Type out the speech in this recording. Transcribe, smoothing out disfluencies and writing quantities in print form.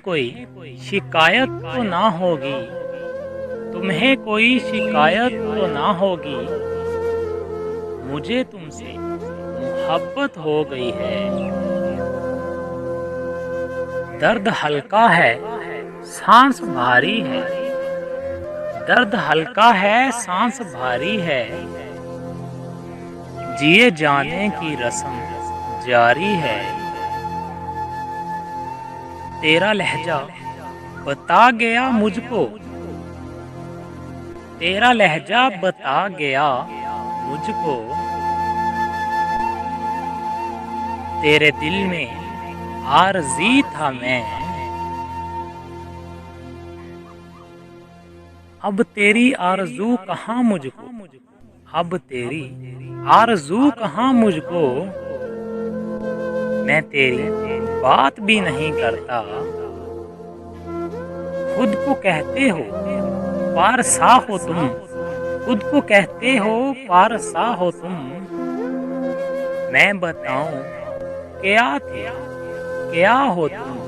कोई शिकायत तो ना होगी, तुम्हें कोई शिकायत तो ना होगी, मुझे तुमसे मोहब्बत हो गई है। दर्द हल्का है, सांस भारी है, दर्द हल्का है, सांस भारी है, जिए जाने की रस्म जारी है। तेरा लहजा बता गया मुझको, तेरा लहजा बता गया मुझको, तेरे दिल में आरज़ी था मैं, अब तेरी आरज़ू कहाँ मुझको, अब तेरी आरज़ू कहाँ मुझको, मैं तेरी बात भी नहीं करता। खुद को कहते हो पारसा हो तुम, खुद को कहते हो पारसा हो तुम, मैं बताऊं क्या थे क्या हो तुम।